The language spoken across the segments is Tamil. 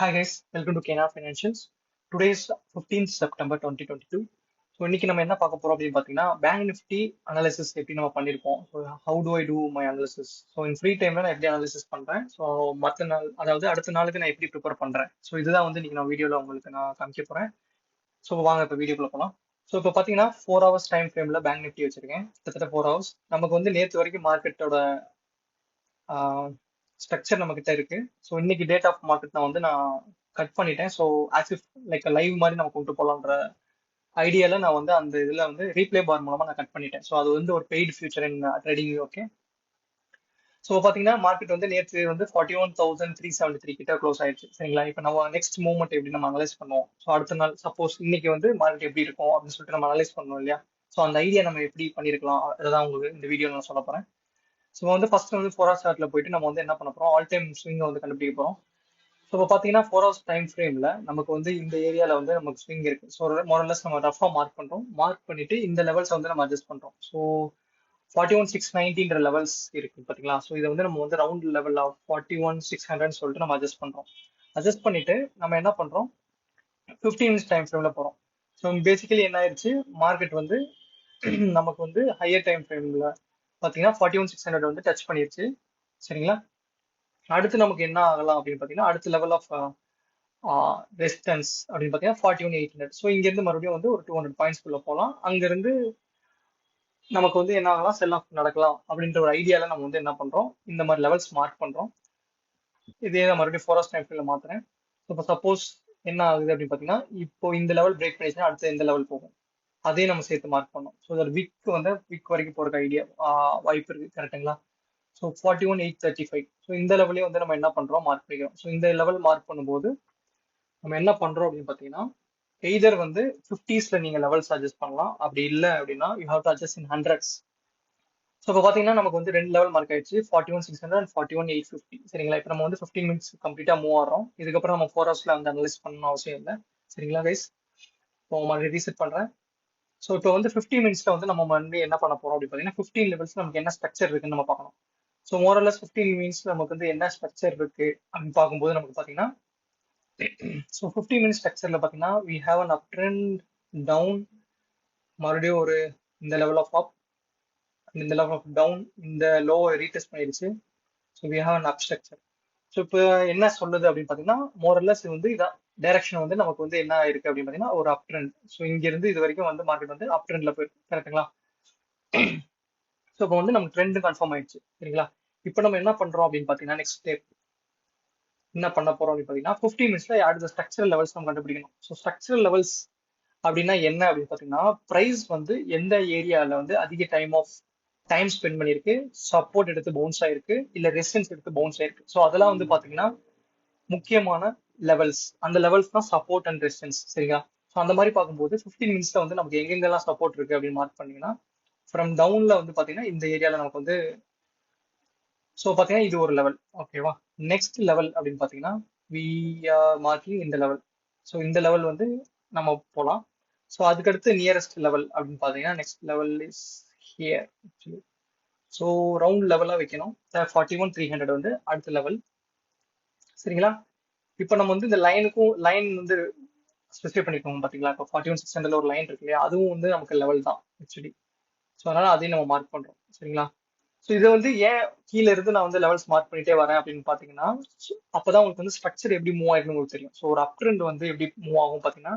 Hi guys, welcome to Kena Financials. Today is 15th September 2022. So இன்னைக்கு நம்ம என்ன பார்க்க போறோம் அப்படின்னு பார்த்தீங்கன்னா பேங்க் நிஃப்டி அனாலிசிஸ் எப்படி நம்ம பண்ணியிருக்கோம். So how do I do my analysis. So இந்த ஃப்ரீ டைம்ல நான் எப்படி அனாலிசிஸ் பண்றேன். ஸோ மற்ற நாள் அதாவது அடுத்த நாளுக்கு நான் எப்படி ப்ரிப்பேர் பண்றேன். ஸோ இதுதான் வந்து இன்னைக்கு நான் வீடியோல உங்களுக்கு நான் காமிக்க போறேன். ஸோ வாங்க இப்போ வீடியோக்குள்ள போகலாம். ஸோ இப்போ பார்த்தீங்கன்னா 4 ஹவர்ஸ் டைம் ஃப்ரேம்ல பேங்க் நிஃப்டி வச்சிருக்கேன். கிட்டத்தட்ட 4 ஹவர்ஸ். நமக்கு வந்து நேற்று வரைக்கும் மார்க்கெட்டோட ஸ்ட்ரக்சர் நம்ம கிட்ட இருக்கு. ஸோ இன்னைக்கு டேட் ஆஃப் மார்க்கெட் நான் கட் பண்ணிட்டேன். So as if like live மாதிரி நம்ம கொண்டு போகலான்ற ஐடியால நான் வந்து அந்த இதுல வந்து ரீப்ளே பார் மூலமா நான் கட் பண்ணிட்டேன். ஸோ அது வந்து ஒரு paid future in trading. Okay. So பாத்தீங்கன்னா மார்க்கெட் வந்து நேற்று வந்து 41,373 கிட்ட க்ளோஸ் ஆயிடுச்சு. சரிங்களா? இப்போ நம்ம நெக்ஸ்ட் மூவ்மெண்ட் எப்படி நம்ம அனலைஸ் பண்ணுவோம். ஸோ அடுத்த நாள் சப்போஸ் இன்னைக்கு வந்து மார்க்கெட் எப்படி இருக்கும் அப்படின்னு சொல்லிட்டு நம்ம அனலைஸ் பண்ணணும் இல்லையா? ஸோ அந்த ஐடியா நம்ம எப்படி பண்ணிருக்கலாம் அதான் உங்களுக்கு இந்த வீடியோ நான் சொல்ல போறேன். ஸோ வந்து ஃபர்ஸ்ட் வந்து 4 ஹவர்ஸ் சார்ட்ல போயிட்டு நம்ம வந்து என்ன பண்ண போறோம், ஆல் டைம் ஸ்விங் வந்து கண்டுபிடிக்க போறோம். ஸோ இப்போ பார்த்தீங்கன்னா 4 ஹவர்ஸ் டைம் ஃப்ரேம்ல நமக்கு வந்து இந்த ஏரியால வந்து நமக்கு ஸ்விங் இருக்கு. ஸோ மோரலஸ் நம்ம ரஃபா மார்க் பண்றோம். மார்க் பண்ணிட்டு இந்த லெவல்ஸ் வந்து நம்ம அட்ஜஸ்ட் பண்றோம். ஸோ 41,690 லெவல்ஸ் இருக்கு பாத்தீங்களா? ஸோ இதை வந்து நம்ம வந்து ரவுண்ட் லெவல் ஆஃப் 41,600 சொல்லிட்டு நம்ம அட்ஜஸ்ட் பண்றோம். அட்ஜஸ்ட் பண்ணிட்டு நம்ம என்ன பண்றோம், 15 மினிட்ஸ் டைம் ஃப்ரேம்ல போறோம். ஸோ பேசிக்கலி என்ன ஆயிடுச்சு, மார்க்கெட் வந்து நமக்கு வந்து ஹையர் டைம் ஃப்ரேம்ல பாத்தீங்கன்னா 41,600 வந்து டச் பண்ணிருச்சு. சரிங்களா? அடுத்து நமக்கு என்ன ஆகலாம் அப்படின்னு பாத்தீங்கன்னா அடுத்த லெவல் ஆஃப் ரெசிஸ்டன்ஸ் அப்படின்னு பாத்தீங்கன்னா 41,800. ஸோ இங்க இருந்து மறுபடியும் வந்து ஒரு 200 பாயிண்ட்ஸ் குள்ள போகலாம். அங்க இருந்து நமக்கு வந்து என்ன ஆகலாம், செல் ஆஃப் நடக்கலாம் அப்படின்ற ஒரு ஐடியால நம்ம வந்து என்ன பண்றோம், இந்த மாதிரி லெவல்ஸ் மார்க் பண்றோம். இதே நான் மறுபடியும் 4 ஹவர்ஸ் டைம் ஃப்ரேம்ல மாத்துறேன். இப்போ சப்போஸ் என்ன ஆகுது அப்படின்னு பாத்தீங்கன்னா இப்போ இந்த லெவல் பிரேக் பண்ணிச்சுன்னா அடுத்து எந்த லெவல் போகும் அதே நம்ம சேர்த்து மார்க் பண்ணோம். ஸோ அதோட விக் வந்து விக் வரைக்கும் போறதுக்கு ஐடியா வாய்ப்பு இருக்கு. கரெக்டுங்களா? ஸோ 41,835. ஸோ இந்த லெவலையும் வந்து நம்ம என்ன பண்றோம், மார்க் பண்ணிக்கிறோம். ஸோ இந்த லெவல் மார்க் பண்ணும்போது நம்ம என்ன பண்றோம் அப்படின்னு பாத்தீங்கன்னா எய்தர் வந்து 50ஸ்ல நீங்க லெவல்ஸ் அட்ஜஸ்ட் பண்ணலாம். அப்படி இல்லை அப்படின்னா you have to adjust in hundreds. So இப்போ பார்த்தீங்கன்னா நமக்கு வந்து ரெண்டு லெவல் மார்க் ஆயிடுச்சு, 41,600 அண்ட் 41,850. சரிங்களா? இப்போ நம்ம வந்து 15 மினிட்ஸ் கம்ப்ளீட்டா மூவ் ஆகிறோம். இதுக்கப்புறம் நம்ம 4 ஹவர்ஸ்ல வந்து அனலைஸ் பண்ணணும் அவசியம் இல்லை. சரிங்களா கைஸ்? இப்போ மறுபடியும் ரீசெட் பண்றேன். ஸோ இப்போ வந்து 15 மினிட்ஸ்ல வந்து நம்ம வந்து என்ன பண்ண போறோம் அப்படின்னு பார்த்தீங்கன்னா 15 லெவல்ஸ் நமக்கு என்ன ஸ்ட்ரக்சர் இருக்குன்னு நம்ம பார்க்கணும். ஸோ மோரலஸ் 15 மினிட்ஸ்ல நமக்கு வந்து என்ன ஸ்ட்ரக்சர் இருக்கு அப்படின்னு பார்க்கும்போது நமக்கு பார்த்தீங்கன்னா ஸோ 15 மினிட்ஸ் ஸ்ட்ரக்சர்ல பார்த்தீங்கன்னா we have an up trend down, மறுபடியும் ஒரு இந்த லெவல் ஆஃப் அப், இந்த லெவல் ஆஃப் டவுன், இந்த லோவை ரீடெஸ்ட் பண்ணிடுச்சு. So we have an up structure. So இப்போ என்ன சொல்லுது அப்படின்னு பார்த்தீங்கன்னா மோரல்லஸ் வந்து இதான் டைரக்ஷன் வந்து நமக்கு வந்து என்ன இருக்கு அப்படின்னு பார்த்தீங்கன்னா ஒரு அப் ட்ரெண்ட். ஸோ இங்க இருந்து இது வரைக்கும் வந்து மார்க்கெட் வந்து அப் ட்ரெண்ட்ல போயிருக்கு. கரெக்டுங்களா? ஸோ இப்போ வந்து நமக்கு ட்ரெண்ட் கன்ஃபார்ம் ஆயிடுச்சு. சரிங்களா? இப்போ நம்ம என்ன பண்றோம் அப்படின்னு பார்த்தீங்கன்னா நெக்ஸ்ட் ஸ்டெப் என்ன பண்ண போறோம் அப்படின்னு பார்த்தீங்கன்னா 15 மினிட்ஸ்ல அடுத்த ஸ்ட்ரக்சரல் லெவல்ஸ் நம்ம கண்டுபிடிக்கணும். ஸோ ஸ்ட்ரக்சரல் லெவல்ஸ் அப்படின்னா என்ன அப்படின்னு பார்த்தீங்கன்னா பிரைஸ் வந்து எந்த ஏரியால வந்து அதிக டைம் ஸ்பெண்ட் பண்ணிருக்கு, சப்போர்ட் எடுத்து பவுன்ஸ் ஆயிருக்கு, இல்ல ரெசிஸ்டன்ஸ் எடுத்து பவுன்ஸ் ஆயிருக்கு. ஸோ அதெல்லாம் வந்து பாத்தீங்கன்னா முக்கியமான லெவல்ஸ். அந்த லெவல்ஸ் தான் சப்போர்ட் அண்ட் ரெசிஸ்டன்ஸ். சரிங்களா? ஸோ அந்த மாதிரி பார்க்கும்போது 15 மினிட்ஸ்ல வந்து நமக்கு எங்கெங்கெல்லாம் சப்போர்ட் இருக்கு அப்படின்னு மார்க் பண்ணீங்கன்னா ஃப்ரம் டவுன்ல வந்து பாத்தீங்கன்னா இந்த ஏரியால நமக்கு வந்து ஸோ பாத்தீங்கன்னா இது ஒரு லெவல். ஓகேவா? நெக்ஸ்ட் லெவல் அப்படின்னு பாத்தீங்கன்னா வி ஆர் மார்க்கிங் இந்த லெவல். ஸோ இந்த லெவல் வந்து நம்ம போகலாம். ஸோ அதுக்கடுத்து நியரஸ்ட் லெவல் அப்படின்னு பாத்தீங்கன்னா next level is here actually. So round லெவலாக வைக்கணும். 41,300 வந்து அடுத்த லெவல். சரிங்களா? இப்போ நம்ம வந்து இந்த லைன் வந்து ஸ்பெசிஃபை பண்ணிக்கோங்க பார்த்தீங்களா? இப்போ 41,600 ஒரு லைன் இருக்கு இல்லையா, அதுவும் வந்து நமக்கு லெவல் தான் ஆக்சுவலி. ஸோ அதனால அதையும் நம்ம மார்க் பண்றோம். சரிங்களா? ஸோ இதை வந்து ஏன் கீழே இருந்து நான் வந்து லெவல்ஸ் மார்க் பண்ணிட்டே வரேன் அப்படின்னு பார்த்தீங்கன்னா அப்பதான் உங்களுக்கு வந்து ஸ்ட்ரக்சர் எப்படி மூவ் ஆயிருக்குன்னு உங்களுக்கு தெரியும். ஸோ ஒரு அப் ட்ரெண்ட் வந்து எப்படி மூவ் ஆகும் பார்த்தீங்கன்னா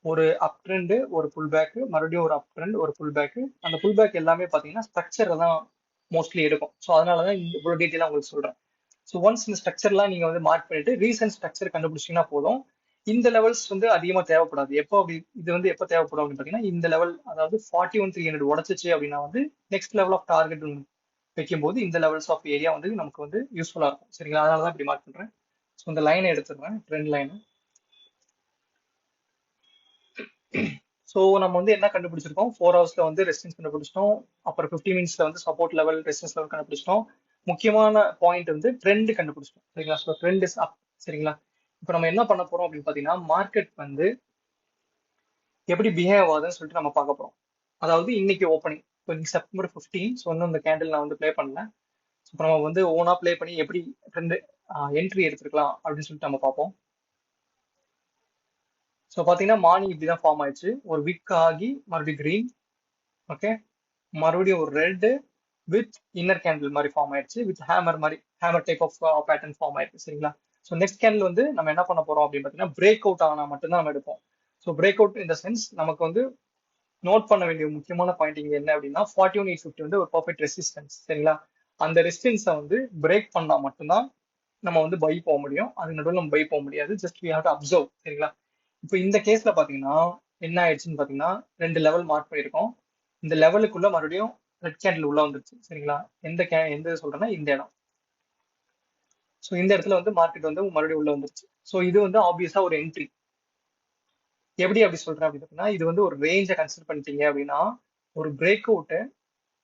ஒரு அப் ட்ரெண்டு, ஒரு புல் பேக்கு, மறுபடியும் ஒரு அப் ட்ரெண்ட், ஒரு புல் பேக்கு. அந்த புல் பேக் எல்லாமே பார்த்தீங்கன்னா ஸ்ட்ரக்சரை தான் மோஸ்ட்லி எடுக்கும். ஸோ அதனால தான் இவ்வளோ டீட்டெயிலாக உங்களுக்கு சொல்றேன். ஸோ ஒன்ஸ் இந்த ஸ்ட்ரக்சர்லாம் நீங்க வந்து மார்க் பண்ணிட்டு ரீசன்ட் ஸ்ட்ரக்சர் கண்டுபிடிச்சீங்கன்னா போதும். இந்த லெவல்ஸ் வந்து அதிகமா தேவைப்படாது. எப்போ அப்படி இது வந்து எப்போ தேவைப்படும் அப்படின்னு பார்த்தீங்கன்னா இந்த லெவல் அதாவது 41,300 உடச்சிச்சு அப்படின்னா வந்து நெக்ஸ்ட் லெவல் ஆஃப் டார்கெட் வைக்கும்போது இந்த லெவல்ஸ் ஆஃப் ஏரியா வந்து நமக்கு வந்து யூஸ்ஃபுல்லா இருக்கும். சரிங்களா? அதனால தான் இப்படி மார்க் பண்றேன். ஸோ இந்த லைனை எடுத்துடுறேன், ட்ரெண்ட் லைன். ஸோ நம்ம வந்து என்ன கண்டுபிடிச்சிருக்கோம், 4 ஹவர்ஸ்ல வந்து ரெசிஸ்டன்ஸ் கண்டுபிடிச்சிட்டோம். அப்புறம் 15 மினிட்ஸ்ல வந்து சப்போர்ட் லெவல், ரெசிஸ்டன்ஸ் லெவல் கண்டுபிடிச்சிட்டோம். முக்கியமான பாயிண்ட் வந்து ட்ரெண்ட் கண்டுபிடிச்சிட்டோம். சரிங்களா? So trend is up. சரிங்களா? இப்போ நம்ம என்ன பண்ண போறோம் அப்படின்னு பார்த்தீங்கன்னா மார்க்கெட் வந்து எப்படி பிஹேவ் ஆகுதுன்னு சொல்லிட்டு நம்ம பார்க்க போறோம். அதாவது இன்னைக்கு ஓப்பனிங் இப்போ இன்னைக்கு செப்டம்பர் 15. ஸோ இன்னும் இந்த கேண்டில் நான் வந்து ப்ளே பண்ணல. ஸோ இப்போ நம்ம வந்து ஓனா ப்ளே பண்ணி எப்படி ட்ரெண்ட் என்ட்ரி எடுத்துருக்கலாம் அப்படின்னு சொல்லிட்டு நம்ம பார்ப்போம். ஸோ பார்த்தீங்கன்னா மார்னிங் இப்படி தான் ஃபார்ம் ஆயிடுச்சு. ஒரு விக் ஆகி மறுபடியும் கிரீன். ஓகே, மறுபடியும் ஒரு ரெட் வித் இன்னர் கேண்டில் மாதிரி ஃபார்ம் ஆயிடுச்சு. வித் ஹேமர் மாதிரி, hammer type of pattern form ஆயிடுச்சு. சரிங்களா? ஸோ நெக்ஸ்ட் கேண்டில் வந்து நம்ம என்ன பண்ண போறோம் அப்படின்னு பார்த்தீங்கன்னா பிரேக் அவுட் ஆனால் மட்டும்தான் நம்ம எடுப்போம். ஸோ பிரேக் அவுட் இந்த சென்ஸ் நமக்கு வந்து நோட் பண்ண வேண்டிய முக்கியமான பாயிண்ட் இங்க என்ன அப்படின்னா 41,850 வந்து ஒரு பர்ஃபெக்ட் ரெசிஸ்டன்ஸ். சரிங்களா? அந்த ரெசிஸ்டன்ஸை வந்து பிரேக் பண்ணா மட்டும்தான் நம்ம வந்து பை போக முடியும். அது நடுவில் நம்ம பை போக முடியாது. Just we have to observe. சரிங்களா? இப்போ இந்த கேஸ்ல பாத்தீங்கன்னா என்ன ஆயிடுச்சுன்னு பாத்தீங்கன்னா 2 லெவல் மார்க் பண்ணியிருக்கோம். இந்த லெவலுக்குள்ள மறுபடியும் ரெட் கேண்டில் உள்ள வந்துருச்சு. சரிங்களா? எந்த சொல்றேன்னா இந்த இடம். ஸோ இந்த இடத்துல வந்து மார்க்கெட் வந்து மறுபடியும் உள்ள வந்துருச்சு. ஸோ இது வந்து ஆப்வியஸா ஒரு என்ட்ரி. எப்படி அப்படி சொல்றேன் அப்படின்னு பார்த்தீங்கன்னா இது வந்து ஒரு ரேஞ்சை கன்சிடர் பண்ணிட்டீங்க அப்படின்னா ஒரு பிரேக் அவுட்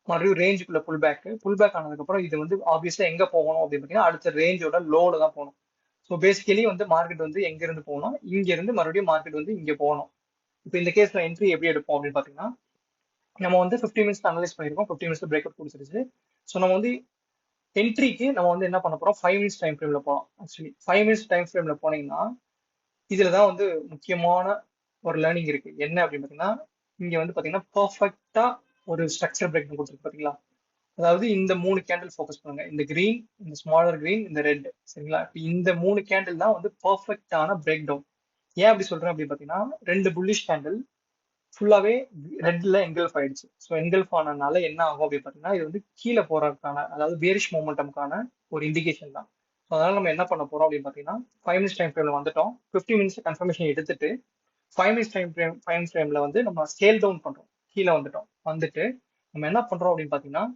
மறுபடியும் ரேஞ்சுக்குள்ள புல் பேக் ஆனதுக்கப்புறம் இது வந்து ஆப்வியஸா எங்க போகணும் அப்படின்னு பார்த்தீங்கன்னா அடுத்த ரேஞ்சோட லோல தான் போகணும். ஸோ பேசிக்கலி வந்து மார்க்கெட் வந்து எங்க இருந்து போகணும், இங்க இருந்து மறுபடியும் மார்க்கெட் வந்து இங்க போகணும். இப்போ இந்த கேஸ்ல என்ட்ரி எப்படி எடுப்போம் அப்படின்னு பார்த்தீங்கன்னா நம்ம வந்து 15 மினிட்ஸ் அனலைஸ் பண்ணிருக்கோம். 15 மினிட்ஸ் பிரேக் அவுட் கொடுத்துருச்சு. ஸோ நம்ம வந்து என்ட்ரிக்கு நம்ம வந்து என்ன பண்ண போறோம் 5 மினிட்ஸ் டைம் ஃப்ரேம்ல போகலாம். ஆக்சுவலி 5 மினிட்ஸ் டைம் ஃப்ரேம்ல போனீங்கன்னா இதுல தான் வந்து முக்கியமான ஒரு லேர்னிங் இருக்கு. என்ன அப்படின்னு பார்த்தீங்கன்னா இங்க வந்து பார்த்தீங்கன்னா பர்ஃபெக்டா ஒரு ஸ்ட்ரக்சர் பிரேக் கொடுத்துருக்கு பாத்தீங்களா? அதாவது இந்த 3 கேண்டில் ஃபோக்கஸ் பண்ணுங்க. இந்த கிரீன், இந்த ஸ்மாலர் கிரீன், இந்த ரெட். சரிங்களா? இப்போ இந்த 3 கேண்டில் தான் வந்து பர்ஃபெக்டான பிரேக் டவுன். ஏன் அப்படி சொல்றேன் அப்படின்னு பார்த்தீங்கன்னா 2 புல்லிஷ் கேண்டில் ஃபுல்லாவே ரெட்ல என்கல்ஃப் ஆயிடுச்சு. ஸோ என்கல்ஃப் ஆனதுனால என்ன ஆகும் அப்படின்னு பார்த்தீங்கன்னா இது வந்து கீழே போறதுக்கான அதாவது பேரிஷ் மொமெண்டம்கான ஒரு இண்டிகேஷன் தான். ஸோ அதனால நம்ம என்ன பண்ண போறோம் அப்படின்னு பார்த்தீங்கன்னா 5 மினிட்ஸ் டைம் ஃப்ரேம்ல வந்துட்டோம். 15 மினிட்ஸ் கன்ஃபர்மேஷன் எடுத்துட்டு 5 மினிட்ஸ் ஃப்ரேம்ல வந்து நம்ம ஸ்கேல் டவுன் பண்றோம். கீழே வந்துட்டோம். வந்துட்டு நம்ம என்ன பண்றோம் அப்படின்னு பார்த்தீங்கன்னா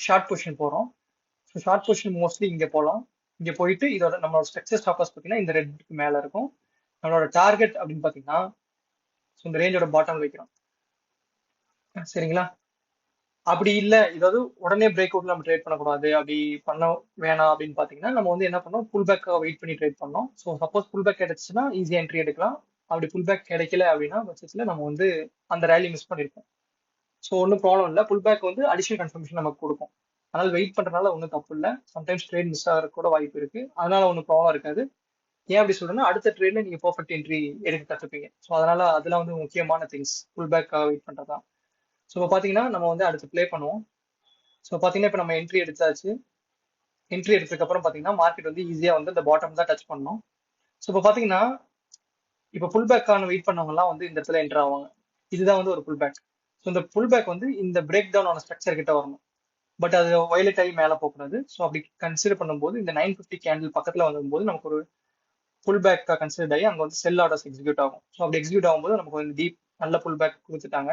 ஷார்ட் பொசிஷன் போறோம். ஸோ ஷார்ட் பொசிஷன் மோஸ்ட்லி இங்க போகலாம். இங்க போயிட்டு இதோட நம்மளோட ஸ்ட்ரக்சர் ஸ்டாப் லாஸ் பார்த்தீங்கன்னா இந்த ரெட்டுக்கு மேல இருக்கும். நம்மளோட டார்கெட் அப்படின்னு பார்த்தீங்கன்னா இந்த ரேஞ்சோட பாட்டம் வைக்கிறோம். சரிங்களா? அப்படி இல்லை ஏதாவது உடனே பிரேக் அவுட்ல நம்ம ட்ரேட் பண்ணக்கூடாது, அப்படி பண்ண வேணாம் அப்படின்னு பாத்தீங்கன்னா நம்ம வந்து என்ன பண்ணோம் புல் பேக் வெயிட் பண்ணி ட்ரேட் பண்ணோம். ஸோ சப்போஸ் புல் பேக் கிடைச்சுன்னா ஈஸியா என்ட்ரி எடுக்கலாம். அப்படி புல் பேக் கிடைக்கல அப்படின்னா பட்சத்துல நம்ம வந்து அந்த ரேலி மிஸ் பண்ணிருக்கோம். ஸோ ஒன்றும் ப்ராப்ளம் இல்லை. புல் பேக் வந்து அடிஷனல் கன்ஃபர்மேஷன் நமக்கு கொடுக்கும். அதனால வெயிட் பண்றதுனால ஒன்றும் தப்பு இல்லை. சம்டைம்ஸ் ட்ரேட் மிஸ் ஆகிற கூட வாய்ப்பு இருக்கு. அதனால ஒன்றும் ப்ராப்ளம் இருக்காது. ஏன் அப்படி சொல்றேன்னா அடுத்த ட்ரேட்ல நீங்க பர்ஃபெக்ட் என்ட்ரி எடுக்க கத்துப்பீங்க. ஸோ அதனால அதெல்லாம் வந்து முக்கியமான திங்ஸ் புல் பேக் வெயிட் பண்றதா. ஸோ இப்போ பாத்தீங்கன்னா நம்ம வந்து அடுத்து ப்ளே பண்ணுவோம். ஸோ பாத்தீங்கன்னா இப்போ நம்ம என்ட்ரி எடுத்தாச்சு. என்ட்ரி எடுத்ததுக்கு அப்புறம் பாத்தீங்கன்னா மார்க்கெட் வந்து ஈஸியா வந்து இந்த பாட்டம் தான் டச் பண்ணோம். ஸோ இப்போ பாத்தீங்கன்னா இப்போ புல் பேக்கான வெயிட் பண்ணவங்க எல்லாம் வந்து இந்த இடத்துல என்டர் ஆவாங்க. இதுதான் வந்து ஒரு புல் பேக். ஸோ இந்த புல் பேக் வந்து இந்த பிரேக் டவுன் ஆன ஸ்ட்ரக்சர் கிட்ட வரணும். பட் அது வயலட் ஆகி மேலே போகக்கூடாது. ஸோ அப்படி கன்சிடர் பண்ணும்போது இந்த 950 கேண்டில் பக்கத்துல வரும்போது நமக்கு ஒரு புல் பேக் கன்சிடர் ஆகி அங்க வந்து செல் ஆர்டர்ஸ் எக்ஸிக்யூட் ஆகும். ஸோ அப்படி எக்ஸிக்யூட் ஆகும்போது நமக்கு வந்து டீப் நல்ல புல் பேக் கொடுத்துட்டாங்க.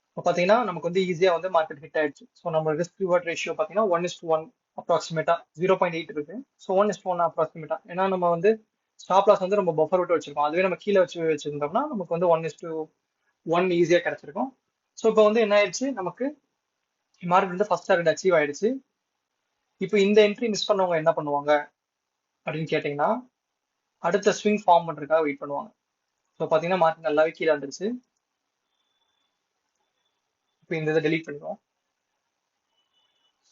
இப்போ பார்த்தீங்கன்னா நமக்கு வந்து ஈஸியாக வந்து மார்க்கெட் ஹிட் ஆயிடுச்சு. ஸோ நம்ம ரிஸ்க் ரிவார்ட் ரேஷியோ பார்த்தீங்கன்னா 1:1 அப்ராக்சிமேட்டா 0.8 இருக்கு. ஸோ 1:1 அப்ராக்சிமேட்டா. ஏன்னா நம்ம வந்து ஸ்டாப் லாஸ் வந்து நம்ம பஃபர் விட்டு வச்சிருக்கோம். அதுவே நம்ம கீழே வச்சிருந்தோம்னா நமக்கு வந்து 1:1 ஈஸியாக கிடைச்சிருக்கும். ஸோ இப்போ வந்து என்ன ஆயிடுச்சு நமக்கு மார்க்கெட் வந்து ஃபர்ஸ்ட் டார்கெட் அச்சீவ் ஆயிடுச்சு. இப்போ இந்த என்ட்ரி மிஸ் பண்ணவங்க என்ன பண்ணுவாங்க அப்படின்னு கேட்டீங்கன்னா அடுத்த ஸ்விங் ஃபார்ம் பண்றதுக்காக வெயிட் பண்ணுவாங்க. ஸோ பார்த்தீங்கன்னா மார்க்கெட் நல்லாவே கீழே வந்துருச்சு. இப்போ இந்த இதை டெலீட் பண்ணிடுவோம்.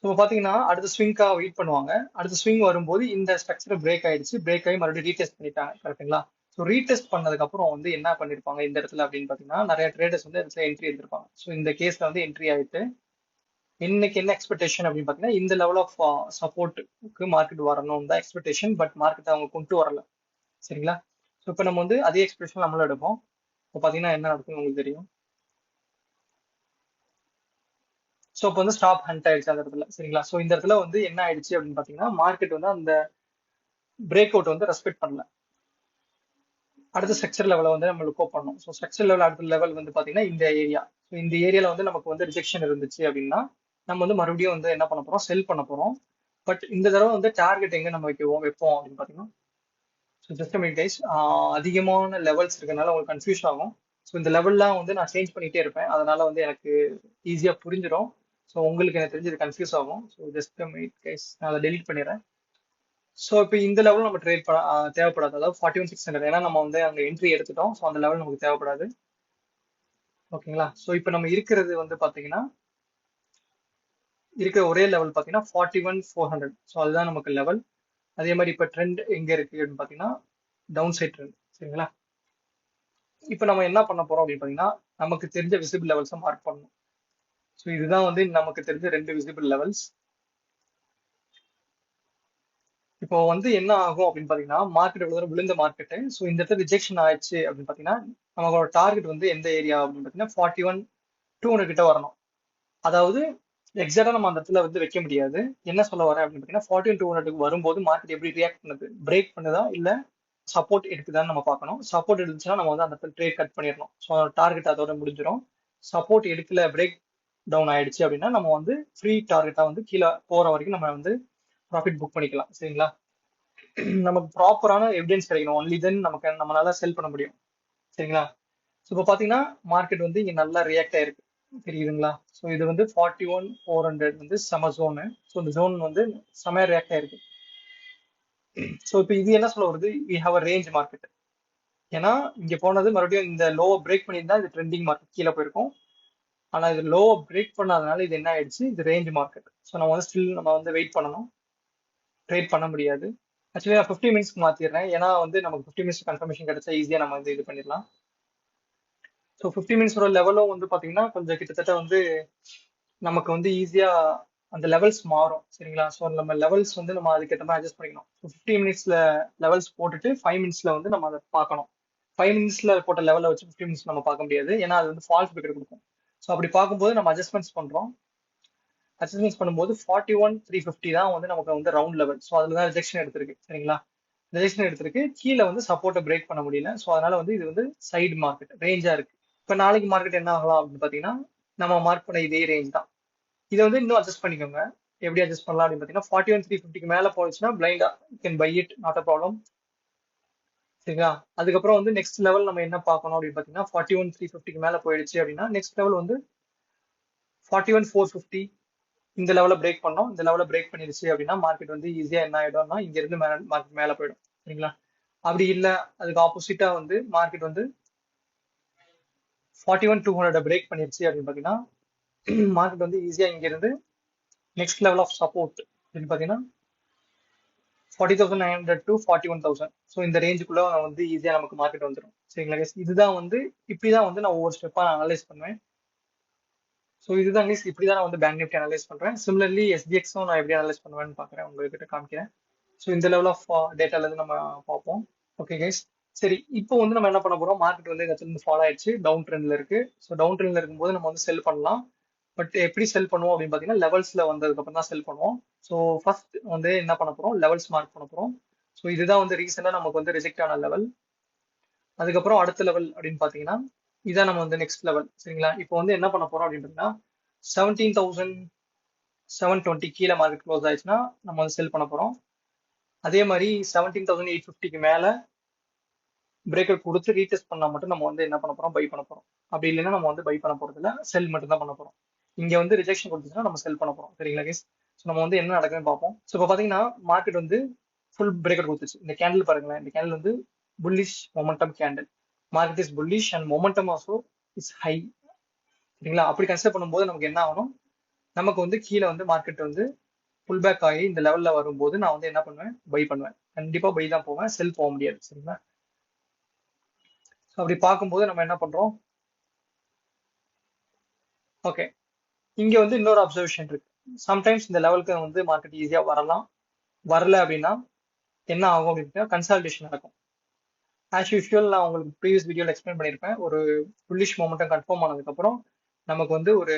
ஸோ பார்த்தீங்கன்னா அடுத்த ஸ்விங்காக வெயிட் பண்ணுவாங்க. அடுத்த ஸ்விங் வரும்போது இந்த ஸ்ட்ரக்சர் பிரேக் ஆயிடுச்சு. பிரேக் ஆகி மறுபடியும் ரீடெஸ்ட் பண்ணிட்டாங்க. கரெக்டுங்களா? ஸோ ரீடெஸ்ட் பண்ணதுக்கு அப்புறம் வந்து என்ன பண்ணிருப்பாங்க இந்த இடத்துல அப்படின்னு பார்த்தீங்கன்னா நிறைய ட்ரேடர்ஸ் வந்து இடத்துல என்ட்ரி எடுத்திருப்பாங்க. ஸோ இந்த கேஸ்ல வந்து என்ட்ரி ஆயிட்டு இன்னைக்கு என்ன எக்ஸ்பெக்டேஷன் அப்படின்னு பார்த்தீங்கன்னா இந்த லெவல் ஆஃப் சப்போர்ட்டுக்கு மார்க்கெட் வரணும் தான் எக்ஸ்பெக்டேஷன். பட் மார்க்கெட் அவங்க கொண்டு வரல. சரிங்களா? ஸோ இப்போ நம்ம வந்து அதே எக்ஸ்பெக்டேஷன் நம்மளும் எடுப்போம். இப்போ பார்த்தீங்கன்னா என்ன நடக்கும்னு உங்களுக்கு தெரியும். ஸோ இப்போ வந்து ஸ்டாப் ஹண்ட் ஆயிடுச்சு அந்த இடத்துல. சரிங்களா? ஸோ இந்த இடத்துல வந்து என்ன ஆயிடுச்சு அப்படின்னு பார்த்தீங்கன்னா மார்க்கெட் வந்து அந்த பிரேக் அவுட் வந்து ரெஸ்பெக்ட் பண்ணல. அடுத்த ஸ்ட்ரக்சர் லெவலை வந்து நம்ம லுக் அப் பண்ணோம். ஸோ ஸ்ட்ரக்சர் லெவல் அடுத்த லெவல் வந்து பார்த்தீங்கன்னா இந்த ஏரியா. ஸோ இந்த ஏரியால வந்து நமக்கு வந்து ரிஜெக்ஷன் இருந்துச்சு அப்படின்னா நம்ம வந்து மறுபடியும் வந்து என்ன பண்ண போறோம் செல் பண்ண போறோம். பட் இந்த தடவை வந்து டார்கெட் எங்க நம்ம வைப்போம் அப்படின்னு பார்த்தீங்கன்னா ஸோ ஜஸ்ட் மினிட் கைஸ், அதிகமான லெவல்ஸ் இருக்கனால உங்களுக்கு கன்ஃபியூஸ் ஆகும். ஸோ இந்த லெவல்லாம் வந்து நான் சேஞ்ச் பண்ணிட்டே இருப்பேன். அதனால வந்து எனக்கு ஈஸியா புரிஞ்சிடும். ஸோ உங்களுக்கு எனக்கு தெரிஞ்சு இது கன்ஃபியூஸ் ஆகும். ஸோ ஜஸ்ட் மினிட் கைஸ், நான் அதை டெலிட் பண்ணிடுறேன். ஸோ இப்போ இந்த லெவல் நம்ம ட்ரேட் தேவைப்படாது. அதாவது 41,600 ஏன்னா நம்ம வந்து அங்கே என்ட்ரி எடுத்துட்டோம். ஸோ அந்த லெவல் நமக்கு தேவைப்படாது. ஓகேங்களா? ஸோ இப்போ நம்ம இருக்கிறது வந்து பார்த்தீங்கன்னா இருக்கிற ஒரே லெவல் பார்த்தீங்கன்னா 41,400. ஸோ அதுதான் நமக்கு லெவல். அதே மாதிரி இப்போ ட்ரெண்ட் எங்க இருக்கு அப்படின்னு பார்த்தீங்கன்னா டவுன் சைட் ட்ரெண்ட். சரிங்களா? இப்போ நம்ம என்ன பண்ண போறோம் அப்படின்னு பார்த்தீங்கன்னா, நமக்கு தெரிஞ்ச விசிபிள் லெவல்ஸை மார்க் பண்ணணும். ஸோ இதுதான் வந்து நமக்கு தெரிஞ்ச 2 விசிபிள் லெவல்ஸ். இப்போ வந்து என்ன ஆகும் அப்படின்னு பார்த்தீங்கன்னா, மார்க்கெட் எவ்வளோ தூரம் விழுந்த மார்க்கெட்டு. ஸோ இந்த இடத்துல ரிஜெக்ஷன் ஆயிடுச்சு அப்படின்னு பார்த்தீங்கன்னா, நமக்கோட டார்கெட் வந்து எந்த ஏரியா அப்படின்னு பார்த்தீங்கன்னா 41,200 கிட்ட வரணும். அதாவது எக்ஸாக்டா நம்ம அந்த இடத்துல வந்து வைக்க முடியாது. என்ன சொல்ல வரேன் அப்படின்னு பார்த்தீங்கன்னா 41,200 வரும்போது மார்க்கெட் எப்படி ரியாக்ட் பண்ணுது, பிரேக் பண்ணுதா இல்ல சப்போர்ட் எடுக்குதான்னு நம்ம பார்க்கணும். சப்போர்ட் எடுத்துச்சுன்னா நம்ம வந்து அந்த இடத்துல ட்ரேட் கட் பண்ணிடணும். ஸோ டார்கெட் அதோட முடிஞ்சிடும். சப்போர்ட் எடுக்கல, பிரேக் டவுன் ஆயிடுச்சு அப்படின்னா நம்ம வந்து ஃப்ரீ டார்கெட்டா வந்து கீழே போற வரைக்கும் நம்ம வந்து ப்ராஃபிட் புக் பண்ணிக்கலாம். சரிங்களா? நமக்கு ப்ராப்பரான எவிடன்ஸ் கிடைக்கணும். ஒன்லி தென் நமக்கு நம்மளால செல் பண்ண முடியும். சரிங்களா? ஸோ இப்போ பார்த்தீங்கன்னா மார்க்கெட் வந்து இங்கே நல்லா ரியாக்ட் ஆயிருக்கு. தெரியுதுங்களா? ஸோ இது வந்து 41,400 வந்து செம ஜோனு. ஸோ இந்த ஜோன் வந்து செமையா ரியாக்ட் ஆயிருக்கு. ஸோ இப்போ இது என்ன சொல்ல வருது, we have a range market. ஏன்னா இங்க போனது மறுபடியும் இந்த லோவை பிரேக் பண்ணியிருந்தா இது ட்ரெண்டிங் மார்க்கெட் கீழே போயிருக்கும். ஆனா இது லோவை பிரேக் பண்ணாதனால இது என்ன ஆயிடுச்சு, இது ரேஞ்ச் மார்க்கெட். ஸோ நம்ம வந்து ஸ்டில் நம்ம வந்து வெயிட் பண்ணணும், ட்ரேட் பண்ண முடியாது. ஆக்சுவலி நான் 50 மினிட்ஸ்க்கு மாத்திடுறேன். ஏன்னா வந்து நமக்கு 50 மினிட்ஸ் கன்ஃபர்மேஷன் கிடைச்சா ஈஸியா நம்ம வந்து இது பண்ணிடலாம். ஸோ 50 மினிட்ஸோட லெவலும் வந்து பாத்தீங்கன்னா கொஞ்சம் கிட்டத்தட்ட வந்து நமக்கு வந்து ஈஸியா அந்த லெவல்ஸ் மாறும். சரிங்களா? ஸோ நம்ம லெவல்ஸ் வந்து நம்ம அதுக்கேற்ற மாதிரி அட்ஜஸ்ட் பண்ணிக்கணும். ஸோ 50 மினிட்ஸ்ல லெவல்ஸ் போட்டுட்டு 5 மினிட்ஸ்ல வந்து நம்ம அதை பார்க்கணும். 5 மினிட்ஸ்ல போட்ட லெவலை வச்சு 50 மினிட்ஸ் நம்ம பார்க்க முடியாது. ஏன்னா அது வந்து ஃபால்ஸ் பிரேக்கர் கொடுக்கும். ஸோ அப்படி பார்க்கும்போது நம்ம அட்ஜஸ்ட்மெண்ட்ஸ் பண்றோம். அட்ஜஸ்ட்மெண்ட்ஸ் பண்ணும்போது 41,350 தான் வந்து நமக்கு வந்து ரவுண்ட் லெவல். ஸோ அதுல தான் ரிஜெக்ஷன் எடுத்திருக்கு. சரிங்களா? ரிஜெக்ஷன் எடுத்திருக்கு. கீழே வந்து சப்போர்ட்டை பிரேக் பண்ண முடியல. ஸோ அதனால வந்து இது வந்து சைடு மார்க்கெட் ரேஞ்சா இருக்கு. இப்போ நாளைக்கு மார்க்கெட் என்ன ஆகலாம் அப்படின்னு பார்த்தீங்கன்னா, நம்ம மார்க் பண்ண இதே ரேஞ்ச் தான். இதை வந்து இன்னும் அட்ஜஸ்ட் பண்ணிக்கோங்க. எப்படி அட்ஜஸ்ட் பண்ணலாம் அப்படின்னு பார்த்தீங்கன்னா 41,350 மேலே போச்சுன்னா பிளைண்டா can buy it, not a problem. சரிங்களா? அதுக்கப்புறம் வந்து நெக்ஸ்ட் லெவல் நம்ம என்ன பார்க்கணும் அப்படின்னு பார்த்தீங்கன்னா 41,350 மேலே போயிடுச்சு அப்படின்னா நெக்ஸ்ட் லெவல் வந்து 41,450. இந்த லெவலை பிரேக் பண்ணோம். இந்த லெவலை பிரேக் பண்ணிருச்சு அப்படின்னா மார்க்கெட் வந்து ஈஸியா என்ன ஆயிடும்னா இங்க இருந்து மார்க்கெட் மேல போயிடும். சரிங்களா? அப்படி இல்ல, அதுக்கு ஆப்போசிட்டா வந்து மார்க்கெட் வந்து 41,200 பிரேக் பண்ணிருச்சு அப்படின்னு பாத்தீங்கன்னா மார்க்கெட் வந்து ஈஸியா இங்க இருந்து நெக்ஸ்ட் லெவல் ஆஃப் சப்போர்ட் அப்படின்னு பாத்தீங்கன்னா 40,900 டு 41,000. ஸோ இந்த ரேஞ்சுக்குள்ள வந்து ஈஸியா நமக்கு மார்க்கெட் வந்துடும். சரிங்களா guys? இதுதான் வந்து இப்படிதான் வந்து நான் ஒவ்வொரு ஸ்டெப்பா நான் அனலைஸ் பண்ணுவேன். ஸோ இதுதான் guys, இப்படிதான் நான் வந்து பேங்க் நிஃப்டி அனலைஸ் பண்றேன். சிமிலர்லி எஸ்பிஎக்ஸும் நான் எப்படி அனலைஸ் பண்ணுவேன்னு பாக்குறேன், உங்ககிட்ட காமிக்கிறேன். ஸோ இந்த லெவல் ஆஃப் டேட்டால இருந்து நம்ம பார்ப்போம். Okay guys. சரி, இப்போ வந்து நம்ம என்ன பண்ண போறோம், மார்க்கெட் வந்து இந்த இடத்துல இருந்து ஃபாலோ ஆயிடுச்சு, டவுன் ட்ரெண்ட்ல இருக்கு. ஸோ டவுன் ட்ரெண்ட்ல இருக்கும்போது நம்ம வந்து செல் பண்ணலாம். பட் எப்படி செல் பண்ணுவோம் அப்படின்னு பார்த்தீங்கன்னா லெவல்ஸ்ல வந்ததுக்கு அப்புறம் தான் செல் பண்ணுவோம். ஸோ ஃபர்ஸ்ட் வந்து என்ன பண்ண போறோம், லெவல்ஸ் மார்க் பண்ண போறோம். ஸோ இதுதான் வந்து ரீசெண்டா நமக்கு வந்து ரிஜெக்ட் ஆன லெவல். அதுக்கப்புறம் அடுத்த லெவல் அப்படின்னு பார்த்தீங்கன்னா இதான் நம்ம வந்து நெக்ஸ்ட் லெவல். சரிங்களா? இப்போ வந்து என்ன பண்ண போறோம் அப்படின்னு பார்த்தீங்கன்னா 17,720 கீழே மார்க்கெட் க்ளோஸ் ஆயிடுச்சுன்னா நம்ம வந்து செல் பண்ண போறோம். அதே மாதிரி 17,850 மேல பிரேக்கர் கொடுத்து ரீடெஸ்ட் பண்ணா மட்டும் நம்ம வந்து என்ன பண்ண போறோம், பை பண்ண போறோம். அப்படி இல்லைன்னா நம்ம வந்து பை பண்ண போறது இல்ல, செல் மட்டும் தான் பண்ண போறோம். இங்க வந்து ரிஜெக்ஷன் கொடுத்துச்சுன்னா நம்ம செல் பண்ண போறோம். சரிங்களா கேஸ்? ஸோ நம்ம வந்து என்ன நடக்குதுன்னு பார்ப்போம். ஸோ இப்போ பாத்தீங்கன்னா மார்க்கெட் வந்து ஃபுல் பிரேக்கர் கொடுத்துச்சு. இந்த கேண்டில் பாருங்களேன், இந்த கேண்டில் வந்து bullish momentum candle. Market is bullish and momentum also is high. சரிங்களா? அப்படி கன்சிடர் பண்ணும்போது நமக்கு என்ன ஆகணும், நமக்கு வந்து கீழே வந்து மார்க்கெட் வந்து புல் பேக் ஆகி இந்த லெவல்ல வரும்போது நான் வந்து என்ன பண்ணுவேன், பை பண்ணுவேன். கண்டிப்பா பை தான் போவேன், செல் போக முடியாது. சரிங்களா? ஸோ அப்படி பார்க்கும்போது நம்ம என்ன பண்றோம், ஓகே, இங்க வந்து இன்னொரு அப்சர்வேஷன் இருக்கு. சம்டைம்ஸ் இந்த லெவலுக்கு வந்து மார்க்கெட் ஈஸியா வரலாம். வரல அப்படின்னா என்ன ஆகும் அப்படின்னா கன்சால்டேஷன் நடக்கும். ஆஸ் யூஷுவல் நான் உங்களுக்கு ப்ரீவியஸ் வீடியோல எக்ஸ்பிளைன் பண்ணியிருப்பேன். ஒரு புல்லிஷ் மொமெண்டம் கன்ஃபார்ம் ஆனதுக்கு அப்புறம் நமக்கு வந்து ஒரு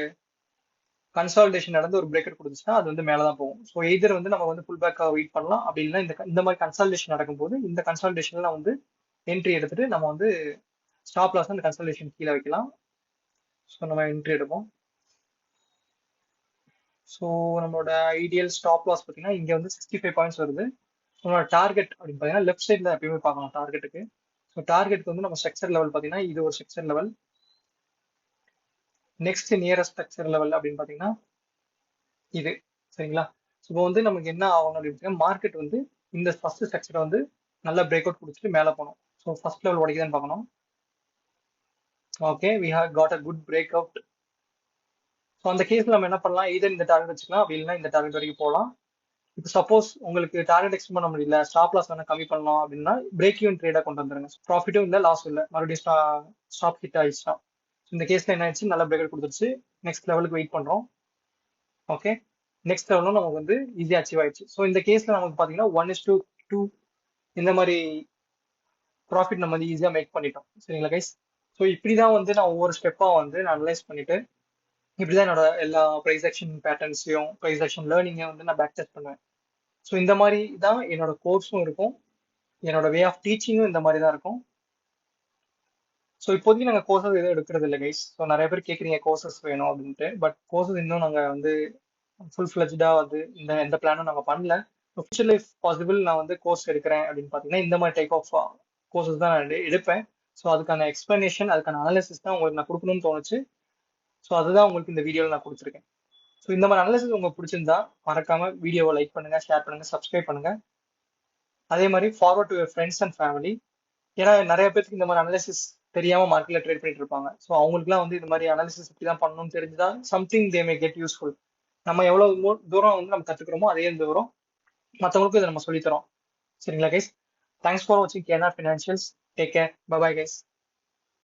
கன்சால்டேஷன் நடந்து ஒரு பிரேக்கர் கொடுத்துச்சுன்னா அது வந்து மேல தான் போகும். ஸோ எய்தர் வந்து நம்ம வந்து புல் பேக்காக வெயிட் பண்ணலாம், அப்படி இல்லைன்னா இந்த மாதிரி கன்சால்டேஷன் நடக்கும்போது இந்த கன்சால்டேஷன்ல வந்து என்ட்ரி எடுத்துட்டு நம்ம வந்து ஸ்டாப் லாஸ் அந்த கன்சல்டேஷன் கீழே வைக்கலாம். ஸோ நம்ம என்ட்ரி எடுப்போம். ஸோ நம்மளோட ஐடியல் ஸ்டாப் லாஸ் பார்த்தீங்கன்னா இங்கே வந்து 65 பாயிண்ட்ஸ் வருது. நம்மளோட டார்கெட் அப்படின்னு பார்த்தீங்கன்னா லெஃப்ட் சைடில் எப்பயுமே பார்க்கணும் டார்கெட்டுக்கு. ஸோ டார்கெட்டுக்கு வந்து நம்ம ஸ்ட்ரக்சர் லெவல் பார்த்தீங்கன்னா இது ஒரு structure level. Next nearest structure level அப்படின்னு பார்த்தீங்கன்னா இது. சரிங்களா? ஸோ இப்போ வந்து நமக்கு என்ன ஆகணும் அப்படின்னு மார்க்கெட் வந்து இந்த ஃபர்ஸ்ட் ஸ்ட்ரக்சரை வந்து நல்லா பிரேக் அவுட் கொடுத்துட்டு மேலே போகணும். ஸோ ஃபர்ஸ்ட் லெவல் உடைக்குதான்னு பார்க்கணும். Okay, we have got a good breakout. So அந்த கேஸ்ல நம்ம என்ன பண்ணலாம், இதர் இந்த டார்கெட் வச்சுக்கலாம், அப்படி இல்லைன்னா இந்த டார்கெட் வரைக்கும் போகலாம். இப்போ சப்போஸ் உங்களுக்கு டார்கெட் எக்ஸ்ட் பண்ண முடியல, ஸ்டாப் லாஸ் வேணா கம்மி பண்ணலாம் அப்படின்னா பிரேக் ஈவன் ட்ரேடா கொண்டு வந்துருங்க. ப்ராஃபிட்டும் இல்லை, லாஸும் இல்லை, மறுபடியும் ஸ்டாப் ஹிட் ஆயிடுச்சுன்னா. இந்த கேஸ்ல என்ன ஆயிடுச்சு, நல்ல பிரேக்கர் கொடுத்துருச்சு. நெக்ஸ்ட் லெவலுக்கு வெயிட் பண்றோம். ஓகே, நெக்ஸ்ட் லெவலும் நமக்கு வந்து ஈஸியா அச்சீவ் ஆயிடுச்சு. ஸோ இந்த கேஸ்ல நமக்கு பாத்தீங்கன்னா 1:2 இந்த மாதிரி ப்ராஃபிட் நம்ம வந்து ஈஸியா மேக் பண்ணிட்டோம். சரிங்களா கைஸ்? ஸோ இப்படிதான் வந்து நான் ஒவ்வொரு ஸ்டெப்பா வந்து நான் அனலைஸ் பண்ணிட்டு இப்படிதான் என்னோட எல்லா ப்ரைஸ் ஆக்ஷன் பேட்டர்ன்ஸையும் ப்ரைஸ் ஆக்ஷன் லேர்னிங்கையும் வந்து நான் பேக் டெஸ்ட் பண்ணுவேன். ஸோ இந்த மாதிரி தான் என்னோட கோர்ஸும் இருக்கும், என்னோட வே ஆஃப் டீச்சிங்கும் இந்த மாதிரி தான் இருக்கும். ஸோ இப்போதைக்கு நாங்கள் கோர்சஸ் எதுவும் எடுக்கிறது இல்லை கைஸ். ஸோ நிறைய பேர் கேட்குறீங்க கோர்சஸ் வேணும் அப்படின்ட்டு, பட் கோர்சஸ் இன்னும் நாங்கள் வந்து ஃபுல் ஃபிளஜ்டாக வந்து எந்த பிளானும் நாங்கள் பண்ணல. ஃபியூச்சர்ல இஃப் பாசிபிள் நான் வந்து கோர்ஸ் எடுக்கிறேன் அப்படின்னு பார்த்தீங்கன்னா இந்த மாதிரி டைப் ஆஃப் கோர்சஸ் தான் நான் எடுப்பேன். ஸோ அதுக்கான எக்ஸ்பிளனேஷன், அதுக்கான அனாலிசிஸ் தான் உங்களுக்கு நான் கொடுக்கணும்னு தோணுச்சு. ஸோ அதுதான் உங்களுக்கு இந்த வீடியோவில் நான் கொடுத்துருக்கேன். ஸோ இந்த மாதிரி அனாலிசிஸ் உங்களுக்கு பிடிச்சிருந்தா மறக்காம வீடியோவை லைக் பண்ணுங்க, ஷேர் பண்ணுங்க, சப்ஸ்கிரைப் பண்ணுங்க. அதே மாதிரி forward to your friends and family. ஏன்னா நிறைய பேருக்கு இந்த மாதிரி அனாலிசிஸ் தெரியாம மார்க்கெட்ல ட்ரேட் பண்ணிட்டு இருப்பாங்க. ஸோ அவங்களுக்குலாம் வந்து இந்த மாதிரி அனாலிசிஸ் இப்படி தான் பண்ணணும்னு தெரிஞ்சுதா something they May get useful. நம்ம எவ்வளவு தூரம் வந்து நம்ம கத்துக்கிறோமோ அதே தூரம் மற்றவங்களுக்கும் இதை நம்ம சொல்லித்தரோம். சரிங்களா கைஸ்? தேங்க்ஸ் ஃபார் வாட்சிங் KR financials. Take care. Bye bye guys.